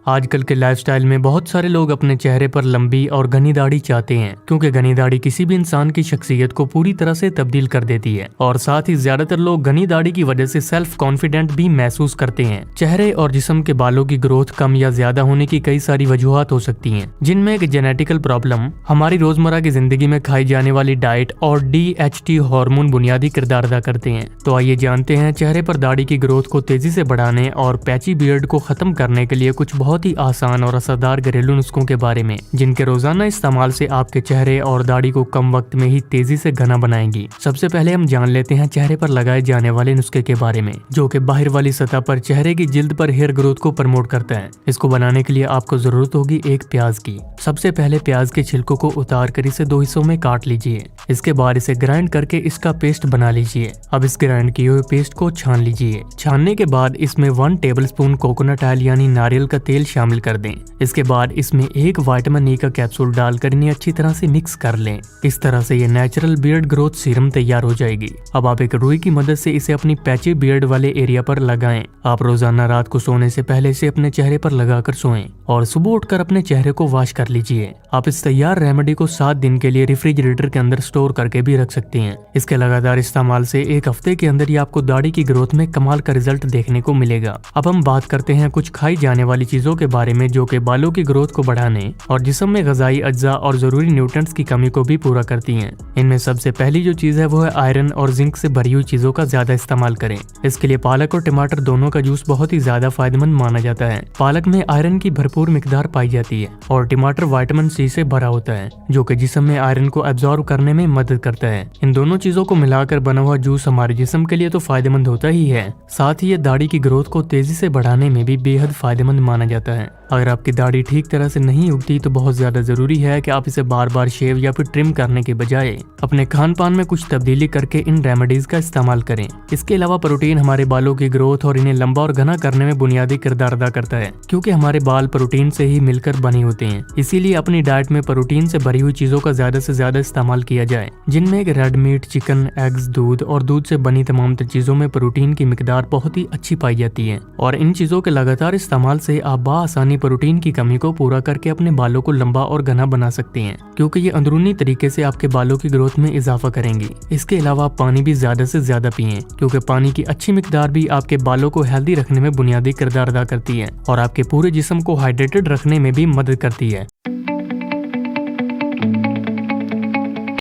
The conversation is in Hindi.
आजकल के लाइफस्टाइल में बहुत सारे लोग अपने चेहरे पर लंबी और घनी दाढ़ी चाहते हैं, क्योंकि घनी दाढ़ी किसी भी इंसान की शख्सियत को पूरी तरह से तब्दील कर देती है। और साथ ही ज्यादातर लोग घनी दाढ़ी की वजह से सेल्फ कॉन्फिडेंट भी महसूस करते हैं। चेहरे और जिस्म के बालों की ग्रोथ कम या ज्यादा होने की कई सारी वजूहात हो सकती हैं, जिनमें एक जेनेटिकल प्रॉब्लम, हमारी रोजमर्रा की जिंदगी में खाई जाने वाली डाइट और DHT हार्मोन बुनियादी किरदार अदा करते हैं। तो आइए जानते हैं चेहरे पर दाढ़ी की ग्रोथ को तेजी से बढ़ाने और पैची बियर्ड को खत्म करने के लिए कुछ बहुत ही आसान और असरदार घरेलू नुस्खों के बारे में, जिनके रोजाना इस्तेमाल से आपके चेहरे और दाढ़ी को कम वक्त में ही तेजी से घना बनाएंगी। सबसे पहले हम जान लेते हैं चेहरे पर लगाए जाने वाले नुस्खे के बारे में, जो कि बाहर वाली सतह पर चेहरे की जिल्द पर हेयर ग्रोथ को प्रमोट करता है। इसको बनाने के लिए आपको जरूरत होगी एक प्याज की। सबसे पहले प्याज के छिलकों को उतार कर इसे 2 हिस्सों में काट लीजिए। इसके बाद इसे ग्राइंड करके इसका पेस्ट बना लीजिए। अब इस ग्राइंड किए हुए पेस्ट को छान लीजिए। छानने के बाद इसमें 1 टेबलस्पून कोकोनट ऑयल यानी नारियल का तेल शामिल कर दें। इसके बाद इसमें 1 विटामिन E का कैप्सूल डालकर इन्हें अच्छी तरह से मिक्स कर लें। इस तरह से ये नेचुरल बियर्ड ग्रोथ सीरम तैयार हो जाएगी। अब आप एक रुई की मदद से इसे अपनी पैची बियर्ड वाले एरिया पर लगाएं। आप रोजाना रात को सोने से पहले इसे अपने चेहरे पर लगाकर सोएं और सुबह उठकर अपने चेहरे को वॉश कर लीजिए। आप इस तैयार रेमेडी को 7 दिन के लिए रेफ्रिजरेटर के अंदर स्टोर करके भी रख सकते हैं। इसके लगातार इस्तेमाल से 1 हफ्ते के अंदर ही आपको दाढ़ी की ग्रोथ में कमाल का रिजल्ट देखने को मिलेगा। अब हम बात करते हैं कुछ खाई जाने वाली चीजों के बारे में, जो कि बालों की ग्रोथ को बढ़ाने और जिस्म में ग़िज़ाई अज्जा और जरूरी न्यूट्रिएंट्स की कमी को भी पूरा करती हैं। इनमें सबसे पहली जो चीज है वो है आयरन और जिंक से भरी हुई चीजों का ज्यादा इस्तेमाल करें। इसके लिए पालक और टमाटर दोनों का जूस बहुत ही ज्यादा फायदेमंद माना जाता है। पालक में आयरन की भरपूर मिकदार पाई जाती है और टमाटर विटामिन C से भरा होता है, जो कि जिस्म में आयरन को एब्जॉर्ब करने में मदद करता है। इन दोनों चीजों को मिलाकर बना हुआ जूस हमारे जिस्म के लिए तो फायदेमंद होता ही है, साथ ही ये दाढ़ी की ग्रोथ को तेजी से बढ़ाने में भी बेहद फायदेमंद माना जाता है। अगर आपकी दाढ़ी ठीक तरह से नहीं उगती तो बहुत ज्यादा जरूरी है कि आप इसे बार बार शेव या फिर ट्रिम करने के बजाय अपने खान पान में कुछ तब्दीली करके इन रेमेडीज का इस्तेमाल करें। इसके अलावा प्रोटीन हमारे बालों की ग्रोथ और इन्हें लंबा और घना करने में बुनियादी किरदार अदा करता है, क्योंकि हमारे बाल प्रोटीन से ही मिलकर बने होते हैं। इसीलिए अपनी डाइट में प्रोटीन से भरी हुई चीजों का ज्यादा से ज्यादा इस्तेमाल किया जाए, जिनमें रेड मीट, चिकन, एग्स, दूध और दूध से बनी तमाम चीजों में प्रोटीन की मिकदार बहुत ही अच्छी पाई जाती है। और इन चीजों के लगातार इस्तेमाल से आप बाआसानी प्रोटीन की कमी को पूरा करके अपने बालों को लंबा और घना बना सकते हैं, क्योंकि ये अंदरूनी तरीके से आपके बालों की ग्रोथ में इजाफा करेंगी। इसके अलावा आप पानी भी ज्यादा से ज्यादा पिएं, क्योंकि पानी की अच्छी मिकदार भी आपके बालों को हेल्दी रखने में बुनियादी किरदार अदा करती है और आपके पूरे जिस्म को हाइड्रेटेड रखने में भी मदद करती है।